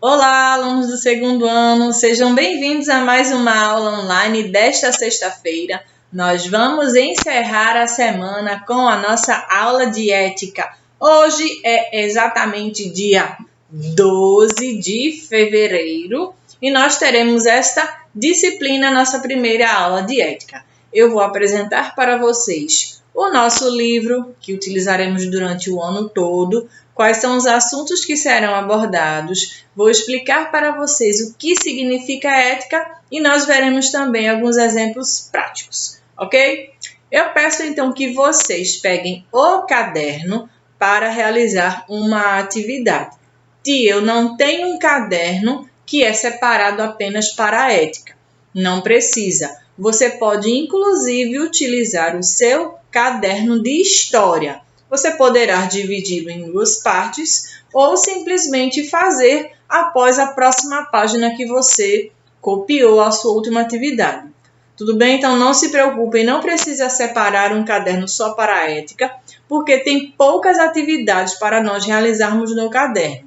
Olá, alunos do segundo ano, sejam bem-vindos a mais uma aula online desta sexta-feira. Nós vamos encerrar a semana com a nossa aula de ética. Hoje é exatamente dia 12 de fevereiro e nós teremos esta disciplina, nossa primeira aula de ética. Eu vou apresentar para vocês o nosso livro, que utilizaremos durante o ano todo, quais são os assuntos que serão abordados, vou explicar para vocês o que significa ética e nós veremos também alguns exemplos práticos, ok? Eu peço então que vocês peguem o caderno para realizar uma atividade. Tia, eu não tenho um caderno que é separado apenas para a ética. Não precisa. Você pode, inclusive, utilizar o seu caderno de história. Você poderá dividi-lo em duas partes ou simplesmente fazer após a próxima página que você copiou a sua última atividade. Tudo bem? Então, não se preocupem, não precisa separar um caderno só para a ética, porque tem poucas atividades para nós realizarmos no caderno.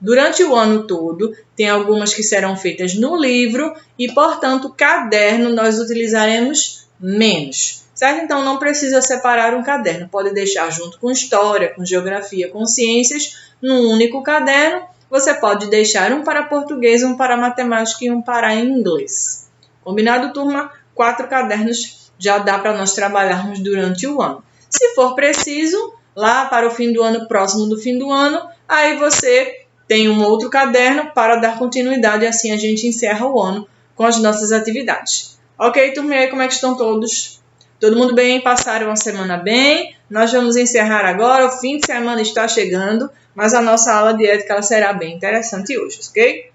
Durante o ano todo, tem algumas que serão feitas no livro e, portanto, caderno nós utilizaremos menos. Certo? Então, não precisa separar um caderno. Pode deixar junto com história, com geografia, com ciências, num único caderno. Você pode deixar um para português, um para matemática e um para inglês. Combinado, turma? 4 cadernos já dá para nós trabalharmos durante o ano. Se for preciso, lá para o fim do ano, próximo do fim do ano, aí você tem um outro caderno para dar continuidade e assim a gente encerra o ano com as nossas atividades. Ok, turma? E aí, como é que estão todos? Todo mundo bem? Passaram a semana bem? Nós vamos encerrar agora, o fim de semana está chegando, mas a nossa aula de ética ela será bem interessante hoje, ok?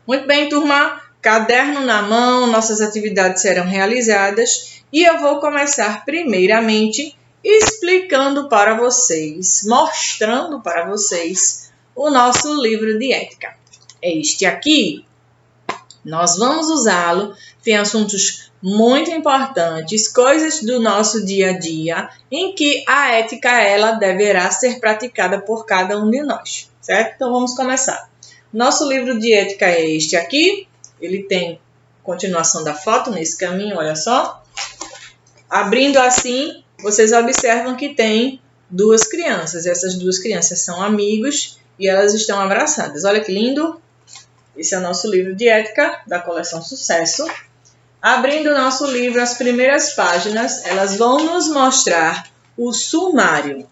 Muito bem, turma, caderno na mão, nossas atividades serão realizadas e eu vou começar primeiramente explicando para vocês, mostrando para vocês o nosso livro de ética. É este aqui. Nós vamos usá-lo, tem assuntos muito importantes, coisas do nosso dia a dia, em que a ética ela deverá ser praticada por cada um de nós, certo? Então vamos começar. Nosso livro de ética é este aqui, ele tem continuação da foto nesse caminho, olha só. Abrindo assim, vocês observam que tem duas crianças, essas duas crianças são amigos e elas estão abraçadas. Olha que lindo! Esse é o nosso livro de ética da coleção Sucesso. Abrindo o nosso livro, as primeiras páginas, elas vão nos mostrar o sumário.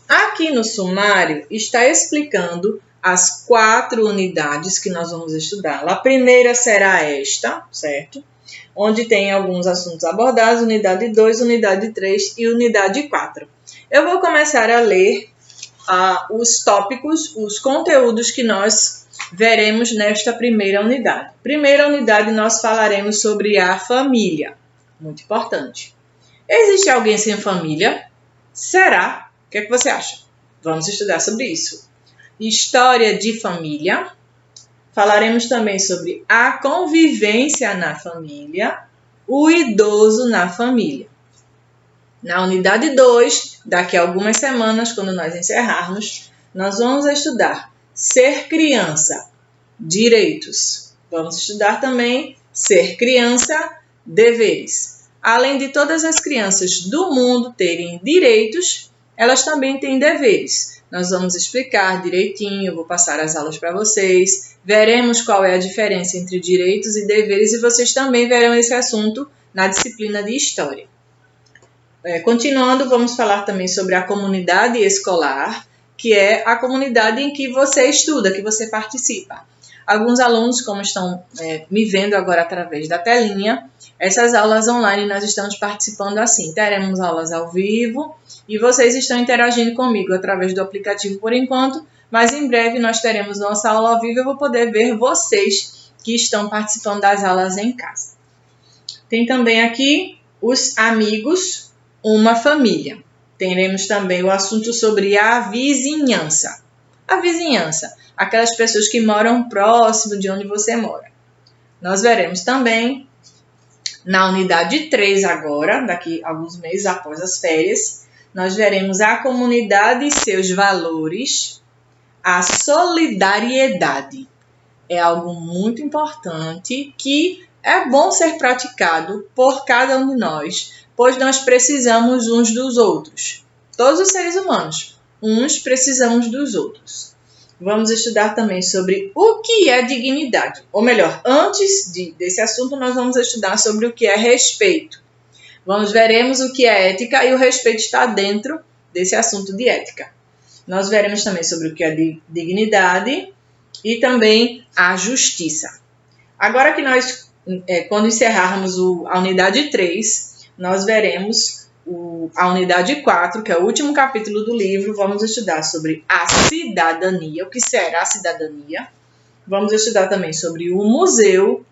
Aqui no sumário está explicando as 4 unidades que nós vamos estudar. A primeira será esta, certo? Onde tem alguns assuntos abordados, unidade 2, unidade 3 e unidade 4. Eu vou começar a ler os tópicos, os conteúdos que nós veremos nesta primeira unidade. Primeira unidade, nós falaremos sobre a família. Muito importante. Existe alguém sem família? Será? O que é que você acha? Vamos estudar sobre isso. História de família. Falaremos também sobre a convivência na família, o idoso na família. Na unidade 2, daqui a algumas semanas, quando nós encerrarmos, nós vamos estudar ser criança, direitos. Vamos estudar também ser criança, deveres. Além de todas as crianças do mundo terem direitos, elas também têm deveres. Nós vamos explicar direitinho, vou passar as aulas para vocês, veremos qual é a diferença entre direitos e deveres e vocês também verão esse assunto na disciplina de História. Continuando, vamos falar também sobre a comunidade escolar, que é a comunidade em que você estuda, que você participa. Alguns alunos, como estão me vendo agora através da telinha, essas aulas online nós estamos participando assim. Teremos aulas ao vivo e vocês estão interagindo comigo através do aplicativo por enquanto, mas em breve nós teremos nossa aula ao vivo e eu vou poder ver vocês que estão participando das aulas em casa. Tem também aqui os amigos, uma família. Teremos também o assunto sobre a vizinhança. A vizinhança, aquelas pessoas que moram próximo de onde você mora. Nós veremos também, na unidade 3 agora, daqui a alguns meses após as férias, nós veremos a comunidade e seus valores, a solidariedade. é algo muito importante que é bom ser praticado por cada um de nós, pois nós precisamos uns dos outros. Todos os seres humanos, uns precisamos dos outros. Vamos estudar também sobre o que é dignidade. Ou melhor, antes desse assunto, nós vamos estudar sobre o que é respeito. Veremos o que é ética e o respeito está dentro desse assunto de ética. Nós veremos também sobre o que é dignidade e também a justiça. Agora que nós, quando encerrarmos a unidade 3, nós veremos a unidade 4, que é o último capítulo do livro. Vamos estudar sobre a cidadania, o que será a cidadania. Vamos estudar também sobre o museu,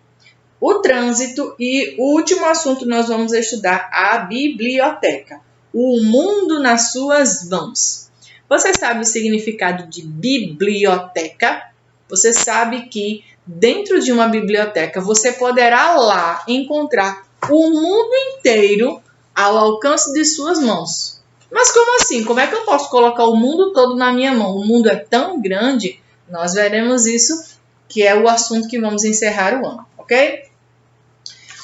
o trânsito e o último assunto nós vamos estudar a biblioteca, o mundo nas suas mãos. Você sabe o significado de biblioteca? Você sabe que dentro de uma biblioteca você poderá lá encontrar o mundo inteiro ao alcance de suas mãos. Mas como assim? Como é que eu posso colocar o mundo todo na minha mão? O mundo é tão grande. Nós veremos isso, que é o assunto que vamos encerrar o ano, ok?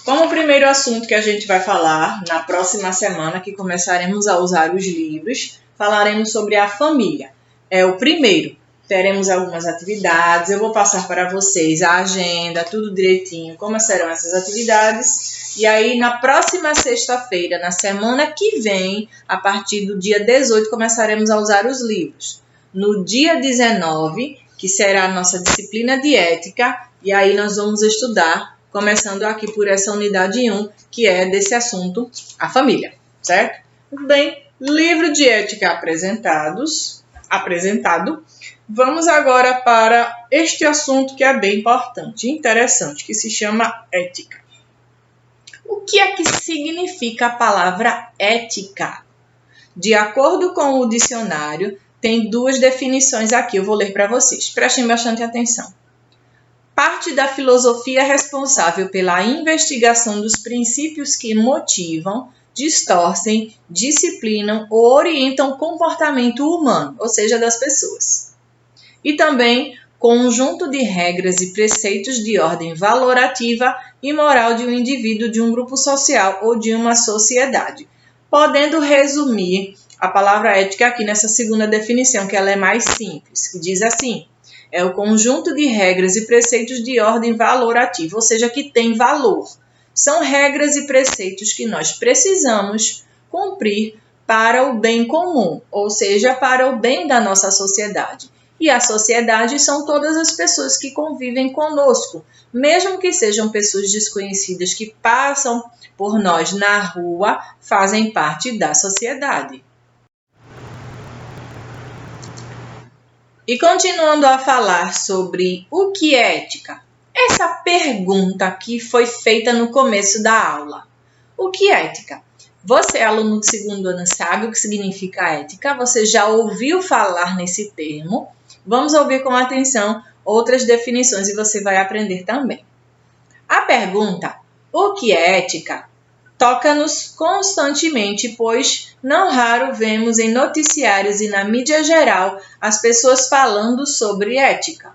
Como primeiro assunto que a gente vai falar na próxima semana, que começaremos a usar os livros, falaremos sobre a família. É o primeiro. Teremos algumas atividades, eu vou passar para vocês a agenda, tudo direitinho, como serão essas atividades. E aí, na próxima sexta-feira, na semana que vem, a partir do dia 18, começaremos a usar os livros. No dia 19, que será a nossa disciplina de ética, e aí nós vamos estudar, começando aqui por essa unidade 1, que é desse assunto, a família, certo? Muito bem, livro de ética apresentado. Vamos agora para este assunto que é bem importante e interessante, que se chama ética. O que é que significa a palavra ética? De acordo com o dicionário, tem duas definições aqui, eu vou ler para vocês. Prestem bastante atenção. Parte da filosofia responsável pela investigação dos princípios que motivam, distorcem, disciplinam ou orientam o comportamento humano, ou seja, das pessoas. E também conjunto de regras e preceitos de ordem valorativa e moral de um indivíduo, de um grupo social ou de uma sociedade. Podendo resumir a palavra ética aqui nessa segunda definição, que ela é mais simples, que diz assim: é o conjunto de regras e preceitos de ordem valorativa, ou seja, que tem valor. São regras e preceitos que nós precisamos cumprir para o bem comum, ou seja, para o bem da nossa sociedade. E a sociedade são todas as pessoas que convivem conosco, mesmo que sejam pessoas desconhecidas que passam por nós na rua, fazem parte da sociedade. E continuando a falar sobre o que é ética, essa pergunta que foi feita no começo da aula. O que é ética? Você, aluno do segundo ano, sabe o que significa ética? Você já ouviu falar nesse termo? Vamos ouvir com atenção outras definições e você vai aprender também. A pergunta, o que é ética? Toca-nos constantemente, pois não raro vemos em noticiários e na mídia geral as pessoas falando sobre ética.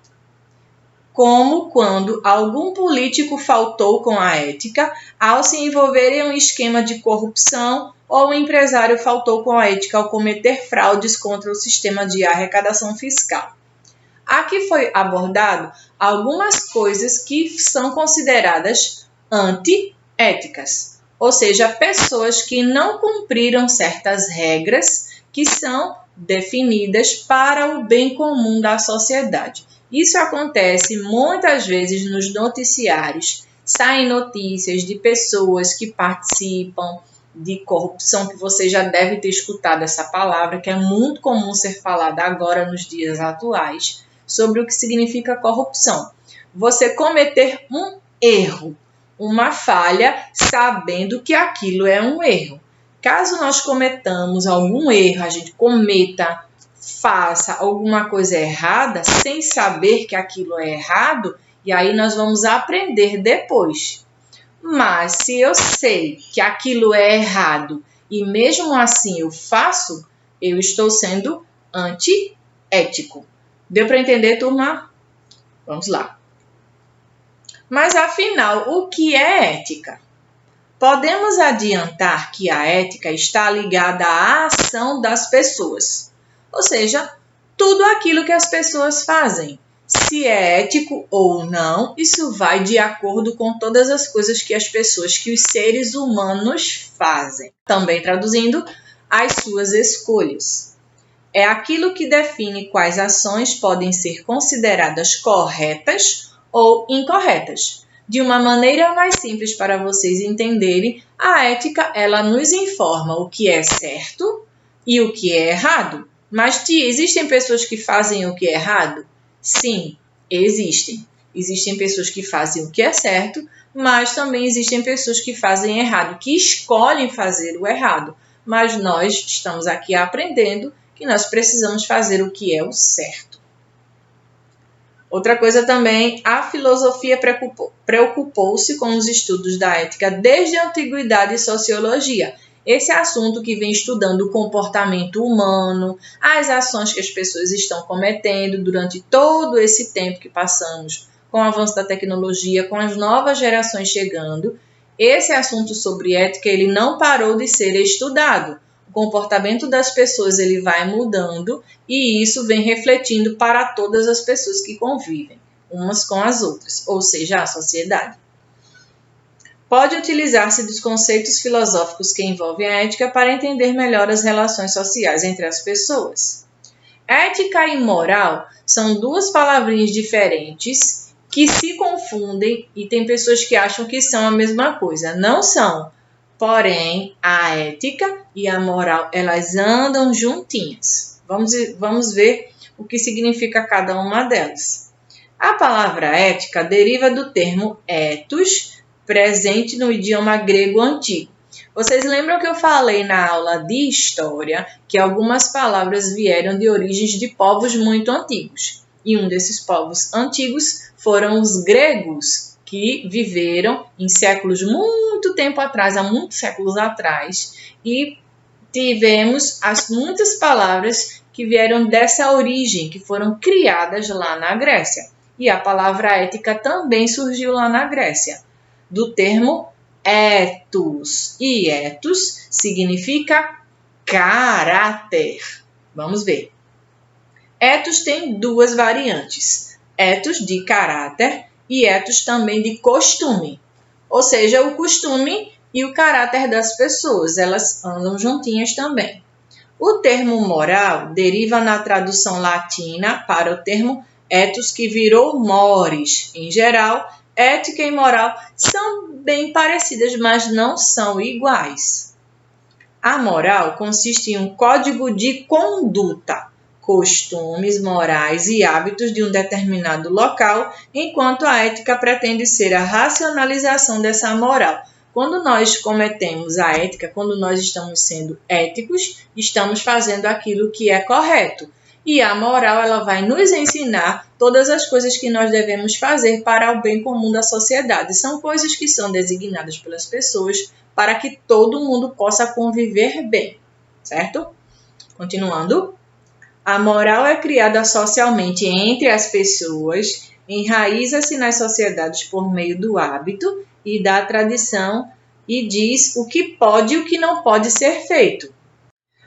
Como quando algum político faltou com a ética ao se envolver em um esquema de corrupção ou um empresário faltou com a ética ao cometer fraudes contra o sistema de arrecadação fiscal. Aqui foi abordado algumas coisas que são consideradas antiéticas, ou seja, pessoas que não cumpriram certas regras que são definidas para o bem comum da sociedade. Isso acontece muitas vezes nos noticiários, saem notícias de pessoas que participam de corrupção, que você já deve ter escutado essa palavra, que é muito comum ser falada agora nos dias atuais, sobre o que significa corrupção. Você cometer um erro, uma falha, sabendo que aquilo é um erro. Caso nós cometamos algum erro, a gente faça alguma coisa errada, sem saber que aquilo é errado, e aí nós vamos aprender depois. Mas se eu sei que aquilo é errado e mesmo assim eu faço, eu estou sendo antiético. Deu para entender, turma? Vamos lá. Mas afinal, o que é ética? Podemos adiantar que a ética está ligada à ação das pessoas, ou seja, tudo aquilo que as pessoas fazem. Se é ético ou não, isso vai de acordo com todas as coisas que as pessoas, que os seres humanos fazem. Também traduzindo, as suas escolhas. É aquilo que define quais ações podem ser consideradas corretas ou incorretas. De uma maneira mais simples para vocês entenderem, a ética ela nos informa o que é certo e o que é errado. Mas, tia, existem pessoas que fazem o que é errado? Sim, existem. Existem pessoas que fazem o que é certo, mas também existem pessoas que fazem errado, que escolhem fazer o errado. Mas nós estamos aqui aprendendo que nós precisamos fazer o que é o certo. Outra coisa também, a filosofia preocupou-se com os estudos da ética desde a antiguidade e sociologia. Esse assunto que vem estudando o comportamento humano, as ações que as pessoas estão cometendo durante todo esse tempo que passamos com o avanço da tecnologia, com as novas gerações chegando. Esse assunto sobre ética ele não parou de ser estudado. O comportamento das pessoas ele vai mudando e isso vem refletindo para todas as pessoas que convivem, umas com as outras, ou seja, a sociedade. Pode utilizar-se dos conceitos filosóficos que envolvem a ética para entender melhor as relações sociais entre as pessoas. Ética e moral são duas palavrinhas diferentes que se confundem e tem pessoas que acham que são a mesma coisa. Não são. Porém, a ética e a moral, elas andam juntinhas. Vamos ver o que significa cada uma delas. A palavra ética deriva do termo ethos, presente no idioma grego antigo. Vocês lembram que eu falei na aula de história que algumas palavras vieram de origens de povos muito antigos. E um desses povos antigos foram os gregos, que viveram em séculos muito tempo atrás, há muitos séculos atrás, e tivemos muitas palavras que vieram dessa origem, que foram criadas lá na Grécia. E a palavra ética também surgiu lá na Grécia, do termo ethos. E ethos significa caráter. Vamos ver. Ethos tem duas variantes. Ethos de caráter e ethos também de costume. Ou seja, o costume e o caráter das pessoas, elas andam juntinhas também. O termo moral deriva na tradução latina para o termo ethos, que virou mores. Em geral, ética e moral são bem parecidas, mas não são iguais. A moral consiste em um código de conduta, costumes, morais e hábitos de um determinado local, enquanto a ética pretende ser a racionalização dessa moral. Quando nós cometemos a ética, quando nós estamos sendo éticos, estamos fazendo aquilo que é correto. E a moral ela vai nos ensinar todas as coisas que nós devemos fazer para o bem comum da sociedade. São coisas que são designadas pelas pessoas para que todo mundo possa conviver bem, certo? Continuando. A moral é criada socialmente entre as pessoas, enraiza-se nas sociedades por meio do hábito e da tradição e diz o que pode e o que não pode ser feito.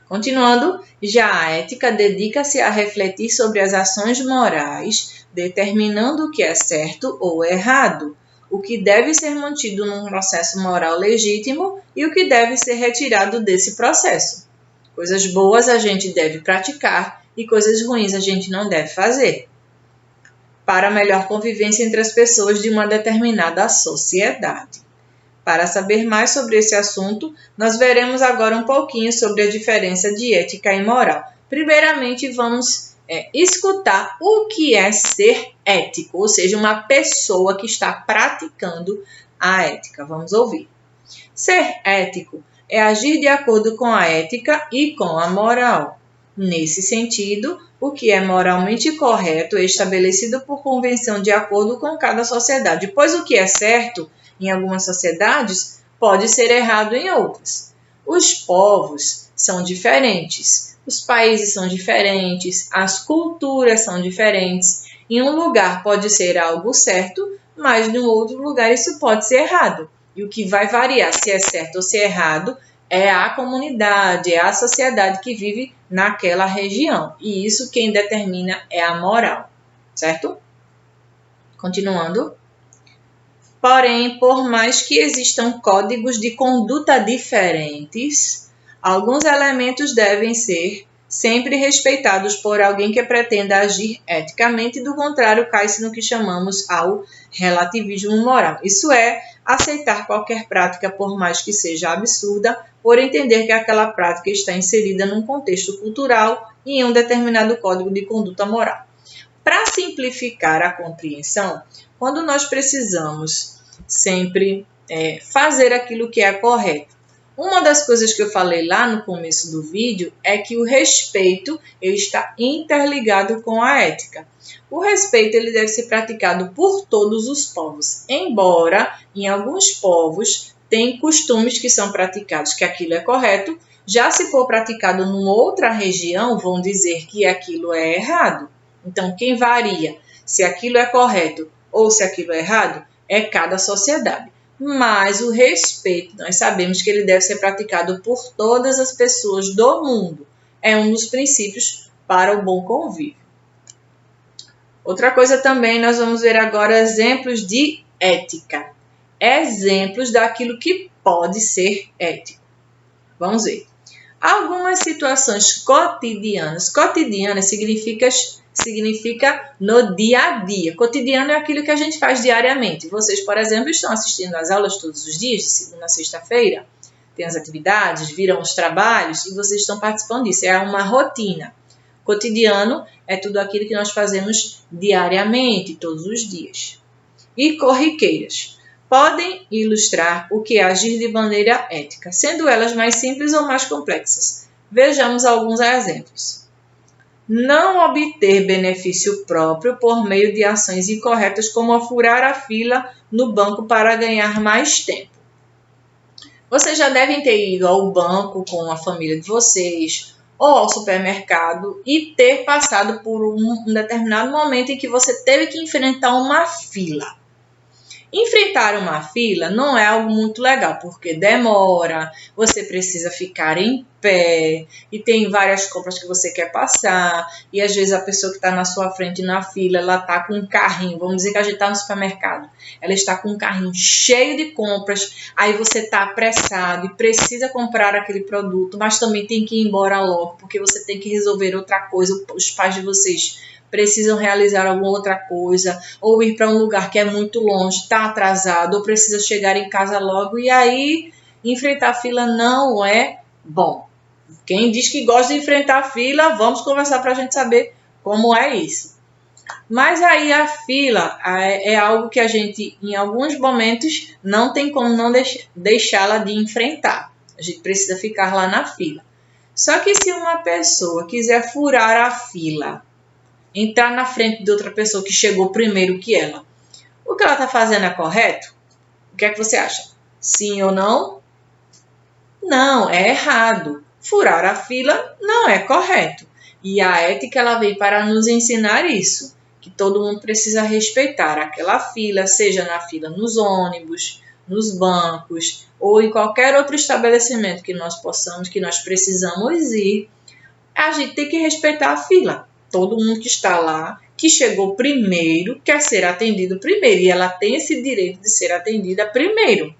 Continuando, já a ética dedica-se a refletir sobre as ações morais, determinando o que é certo ou errado, o que deve ser mantido num processo moral legítimo e o que deve ser retirado desse processo. Coisas boas a gente deve praticar e coisas ruins a gente não deve fazer, para a melhor convivência entre as pessoas de uma determinada sociedade. Para saber mais sobre esse assunto, nós veremos agora um pouquinho sobre a diferença de ética e moral. Primeiramente, vamos escutar o que é ser ético, ou seja, uma pessoa que está praticando a ética. Vamos ouvir. Ser ético é agir de acordo com a ética e com a moral. Nesse sentido, o que é moralmente correto é estabelecido por convenção de acordo com cada sociedade, pois o que é certo em algumas sociedades pode ser errado em outras. Os povos são diferentes, os países são diferentes, as culturas são diferentes. Em um lugar pode ser algo certo, mas em outro lugar isso pode ser errado. E o que vai variar se é certo ou se é errado é a comunidade, é a sociedade que vive naquela região. E isso quem determina é a moral, certo? Continuando. Porém, por mais que existam códigos de conduta diferentes, alguns elementos devem ser sempre respeitados por alguém que pretenda agir eticamente, do contrário, cai-se no que chamamos ao relativismo moral. Isso é aceitar qualquer prática, por mais que seja absurda, por entender que aquela prática está inserida num contexto cultural e em um determinado código de conduta moral. Para simplificar a compreensão, quando nós precisamos sempre fazer aquilo que é correto, uma das coisas que eu falei lá no começo do vídeo é que o respeito ele está interligado com a ética. O respeito ele deve ser praticado por todos os povos, embora em alguns povos tem costumes que são praticados que aquilo é correto, já se for praticado numa outra região, vão dizer que aquilo é errado. Então, quem varia se aquilo é correto ou se aquilo é errado é cada sociedade. Mas o respeito, nós sabemos que ele deve ser praticado por todas as pessoas do mundo. É um dos princípios para o bom convívio. Outra coisa também, nós vamos ver agora exemplos de ética. Exemplos daquilo que pode ser ético. Vamos ver. Algumas situações cotidianas. Cotidiana significa no dia a dia. Cotidiano é aquilo que a gente faz diariamente. Vocês, por exemplo, estão assistindo às aulas todos os dias, de segunda a sexta-feira. Tem as atividades, viram os trabalhos e vocês estão participando disso. É uma rotina. Cotidiano é tudo aquilo que nós fazemos diariamente, todos os dias. E corriqueiras. Podem ilustrar o que é agir de maneira ética, sendo elas mais simples ou mais complexas. Vejamos alguns exemplos. Não obter benefício próprio por meio de ações incorretas, como furar a fila no banco para ganhar mais tempo. Vocês já devem ter ido ao banco com a família de vocês ou ao supermercado e ter passado por um determinado momento em que você teve que enfrentar uma fila. Enfrentar uma fila não é algo muito legal, porque demora, você precisa ficar em pé e tem várias compras que você quer passar e às vezes a pessoa que está na sua frente na fila, ela está com um carrinho, vamos dizer que a gente está no supermercado, ela está com um carrinho cheio de compras, aí você está apressado e precisa comprar aquele produto, mas também tem que ir embora logo, porque você tem que resolver outra coisa, os pais de vocês precisam realizar alguma outra coisa, ou ir para um lugar que é muito longe, está atrasado, ou precisa chegar em casa logo, e aí enfrentar a fila não é bom. Quem diz que gosta de enfrentar a fila, vamos conversar para a gente saber como é isso. Mas aí a fila é algo que a gente, em alguns momentos, não tem como não deixá-la de enfrentar. A gente precisa ficar lá na fila. Só que se uma pessoa quiser furar a fila, entrar na frente de outra pessoa que chegou primeiro que ela, o que ela está fazendo é correto? O que é que você acha? Sim ou não? Não, é errado. Furar a fila não é correto. E a ética ela veio para nos ensinar isso, que todo mundo precisa respeitar aquela fila, seja na fila nos ônibus, nos bancos ou em qualquer outro estabelecimento que nós precisamos ir. A gente tem que respeitar a fila. Todo mundo que está lá, que chegou primeiro, quer ser atendido primeiro. E ela tem esse direito de ser atendida primeiro.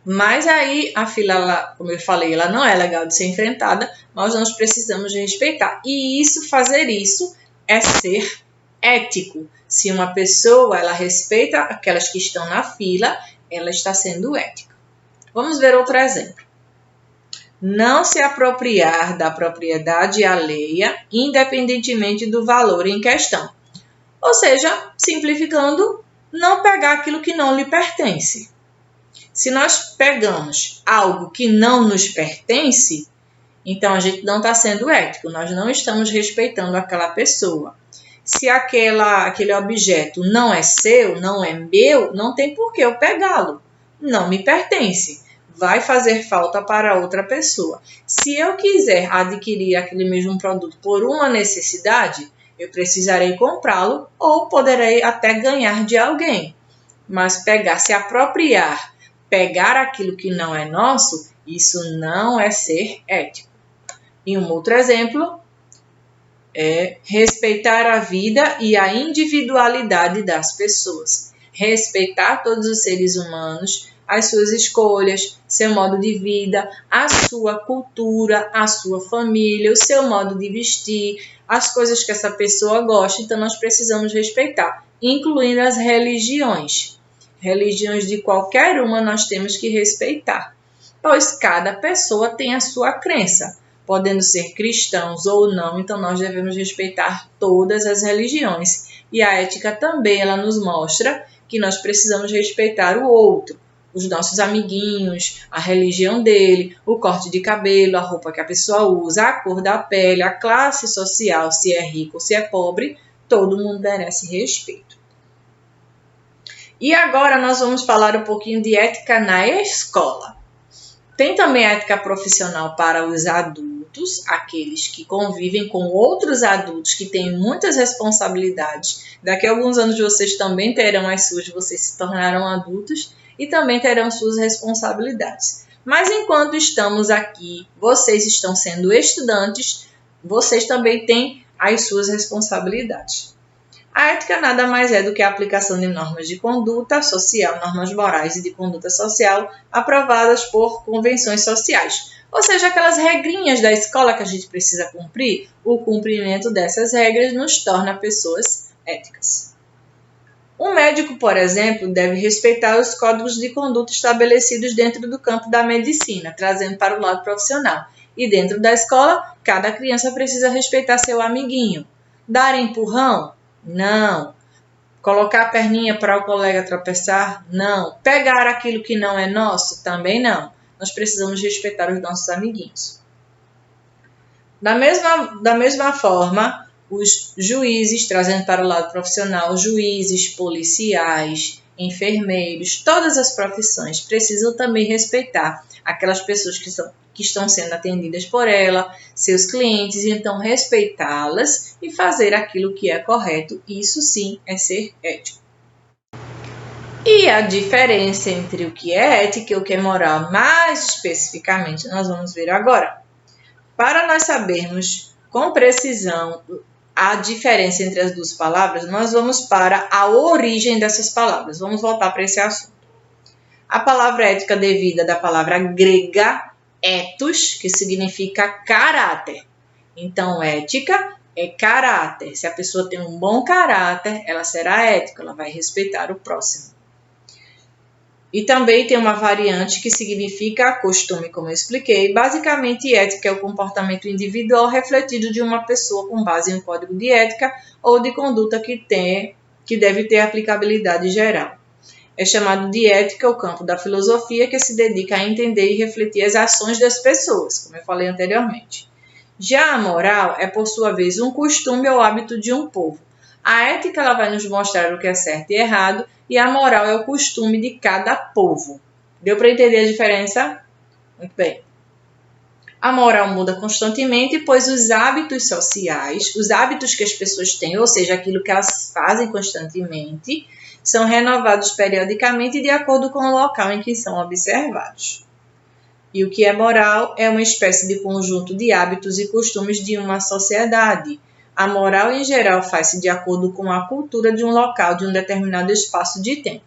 Mas aí a fila, como eu falei, ela não é legal de ser enfrentada, mas nós precisamos respeitar. E fazer isso é ser ético. Se uma pessoa ela respeita aquelas que estão na fila, ela está sendo ética. Vamos ver outro exemplo. Não se apropriar da propriedade alheia, independentemente do valor em questão. Ou seja, simplificando, não pegar aquilo que não lhe pertence. Se nós pegamos algo que não nos pertence, então a gente não está sendo ético, nós não estamos respeitando aquela pessoa. Se aquele objeto não é seu, não é meu, não tem por que eu pegá-lo. Não me pertence. Vai fazer falta para outra pessoa. Se eu quiser adquirir aquele mesmo produto por uma necessidade, eu precisarei comprá-lo ou poderei até ganhar de alguém. Mas se apropriar, pegar aquilo que não é nosso, isso não é ser ético. E um outro exemplo é respeitar a vida e a individualidade das pessoas. Respeitar todos os seres humanos, as suas escolhas, seu modo de vida, a sua cultura, a sua família, o seu modo de vestir, as coisas que essa pessoa gosta. Então, nós precisamos respeitar, incluindo as religiões. Religiões de qualquer uma nós temos que respeitar, pois cada pessoa tem a sua crença, podendo ser cristãos ou não, então nós devemos respeitar todas as religiões. E a ética também, ela nos mostra que nós precisamos respeitar o outro, os nossos amiguinhos, a religião dele, o corte de cabelo, a roupa que a pessoa usa, a cor da pele, a classe social, se é rico ou se é pobre, todo mundo merece respeito. E agora nós vamos falar um pouquinho de ética na escola. Tem também a ética profissional para os adultos, aqueles que convivem com outros adultos que têm muitas responsabilidades. Daqui a alguns anos vocês também terão as suas, vocês se tornarão adultos e também terão suas responsabilidades. Mas enquanto estamos aqui, vocês estão sendo estudantes, vocês também têm as suas responsabilidades. A ética nada mais é do que a aplicação de normas de conduta social, normas morais e de conduta social aprovadas por convenções sociais. Ou seja, aquelas regrinhas da escola que a gente precisa cumprir, o cumprimento dessas regras nos torna pessoas éticas. Um médico, por exemplo, deve respeitar os códigos de conduta estabelecidos dentro do campo da medicina, trazendo para o lado profissional. E dentro da escola, cada criança precisa respeitar seu amiguinho. Dar empurrão? Não. Colocar a perninha para o colega tropeçar? Não. Pegar aquilo que não é nosso? Também não. Nós precisamos respeitar os nossos amiguinhos. Da mesma forma, os juízes, trazendo para o lado profissional, juízes, policiais, enfermeiros, todas as profissões precisam também respeitar aquelas pessoas que estão sendo atendidas por ela, seus clientes, e então respeitá-las e fazer aquilo que é correto. Isso sim é ser ético. E a diferença entre o que é ética e o que é moral, mais especificamente, nós vamos ver agora. Para nós sabermos com precisão a diferença entre as duas palavras, nós vamos para a origem dessas palavras. Vamos voltar para esse assunto. A palavra ética devida da palavra grega ethos, que significa caráter. Então, ética é caráter. Se a pessoa tem um bom caráter, ela será ética, ela vai respeitar o próximo. E também tem uma variante que significa costume, como eu expliquei. Basicamente, ética é o comportamento individual refletido de uma pessoa com base em um código de ética ou de conduta que deve ter aplicabilidade geral. É chamado de ética o campo da filosofia que se dedica a entender e refletir as ações das pessoas, como eu falei anteriormente. Já a moral é, por sua vez, um costume ou hábito de um povo. A ética ela vai nos mostrar o que é certo e errado, e a moral é o costume de cada povo. Deu para entender a diferença? Muito bem. A moral muda constantemente, pois os hábitos sociais, os hábitos que as pessoas têm, ou seja, aquilo que elas fazem constantemente, são renovados periodicamente de acordo com o local em que são observados. E o que é moral é uma espécie de conjunto de hábitos e costumes de uma sociedade. A moral, em geral, faz-se de acordo com a cultura de um local, de um determinado espaço de tempo.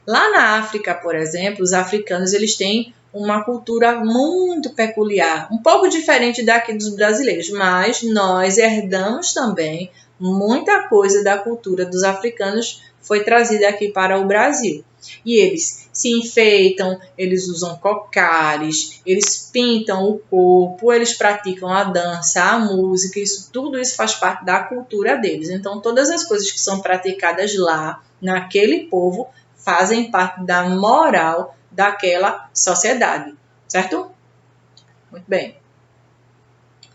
Lá na África, por exemplo, os africanos eles têm uma cultura muito peculiar, um pouco diferente daqui dos brasileiros, mas nós herdamos também muita coisa da cultura dos africanos, foi trazida aqui para o Brasil. E eles se enfeitam, eles usam cocares, eles pintam o corpo, eles praticam a dança, a música, tudo isso faz parte da cultura deles. Então, todas as coisas que são praticadas lá, naquele povo, fazem parte da moral daquela sociedade, certo? Muito bem.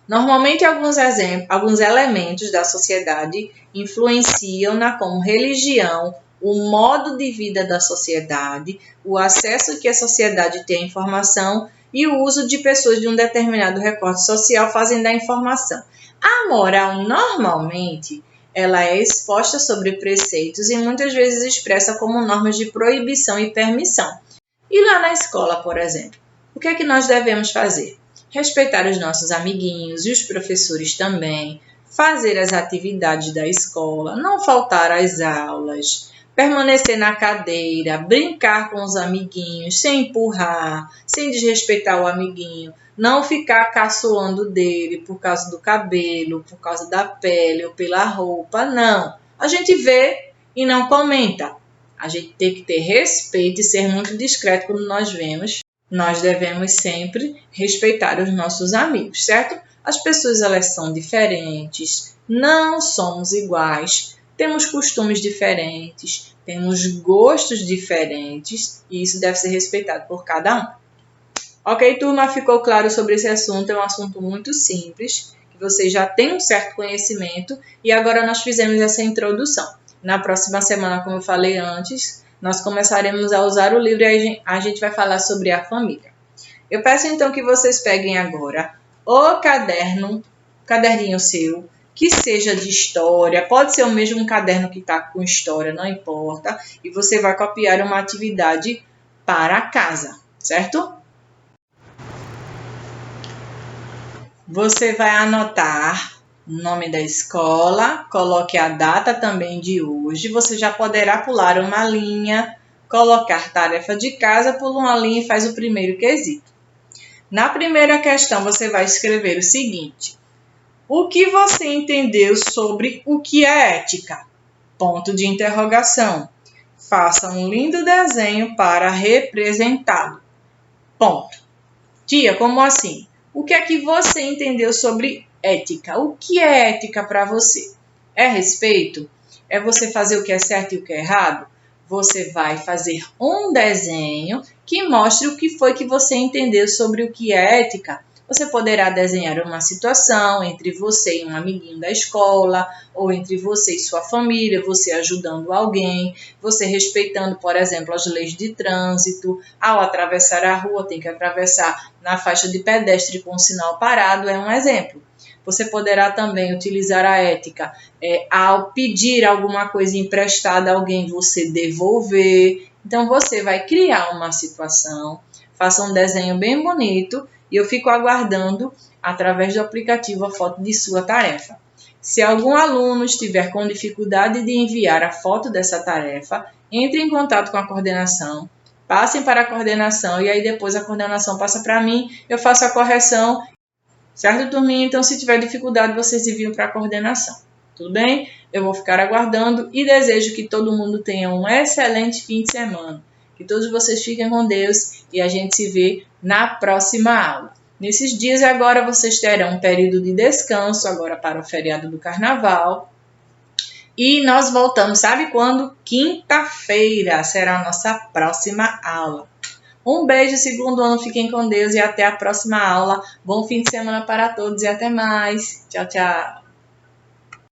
Normalmente, alguns elementos da sociedade influenciam-na, como religião, o modo de vida da sociedade, o acesso que a sociedade tem à informação e o uso de pessoas de um determinado recorte social fazem da informação. A moral, normalmente, ela é exposta sobre preceitos e muitas vezes expressa como normas de proibição e permissão. E lá na escola, por exemplo, o que é que nós devemos fazer? Respeitar os nossos amiguinhos e os professores também, fazer as atividades da escola, não faltar às aulas, permanecer na cadeira, brincar com os amiguinhos, sem empurrar, sem desrespeitar o amiguinho, não ficar caçoando dele por causa do cabelo, por causa da pele ou pela roupa, não. A gente vê e não comenta. A gente tem que ter respeito e ser muito discreto quando nós vemos. Nós devemos sempre respeitar os nossos amigos, certo? As pessoas, elas são diferentes, não somos iguais, temos costumes diferentes, temos gostos diferentes e isso deve ser respeitado por cada um. Ok, turma? Ficou claro sobre esse assunto? É um assunto muito simples, que vocês já têm um certo conhecimento e agora nós fizemos essa introdução. Na próxima semana, como eu falei antes, nós começaremos a usar o livro e a gente vai falar sobre a família. Eu peço então que vocês peguem agora o caderninho seu, que seja de história, pode ser o mesmo caderno que está com história, não importa, e você vai copiar uma atividade para casa, certo? Você vai anotar o nome da escola, coloque a data também de hoje. Você já poderá pular uma linha, colocar tarefa de casa, pula uma linha e faz o primeiro quesito. Na primeira questão, você vai escrever o seguinte: o que você entendeu sobre o que é ética? Ponto de interrogação. Faça um lindo desenho para representá-lo. Ponto. Tia, como assim? O que é que você entendeu sobre ética? O que é ética para você? É respeito? É você fazer o que é certo e o que é errado? Você vai fazer um desenho que mostre o que foi que você entendeu sobre o que é ética. Você poderá desenhar uma situação entre você e um amiguinho da escola, ou entre você e sua família, você ajudando alguém, você respeitando, por exemplo, as leis de trânsito. Ao atravessar a rua, tem que atravessar na faixa de pedestre com o sinal parado, é um exemplo. Você poderá também utilizar a ética ao pedir alguma coisa emprestada a alguém, você devolver. Então, você vai criar uma situação, faça um desenho bem bonito e eu fico aguardando, através do aplicativo, a foto de sua tarefa. Se algum aluno estiver com dificuldade de enviar a foto dessa tarefa, entre em contato com a coordenação, passem para a coordenação e aí depois a coordenação passa para mim, eu faço a correção. Certo, turminha? Então, se tiver dificuldade, vocês enviam para a coordenação. Tudo bem? Eu vou ficar aguardando e desejo que todo mundo tenha um excelente fim de semana. Que todos vocês fiquem com Deus e a gente se vê na próxima aula. Nesses dias agora vocês terão um período de descanso agora para o feriado do Carnaval. E nós voltamos, sabe quando? Quinta-feira será a nossa próxima aula. Um beijo, segundo ano, fiquem com Deus e até a próxima aula. Bom fim de semana para todos e até mais. Tchau, tchau.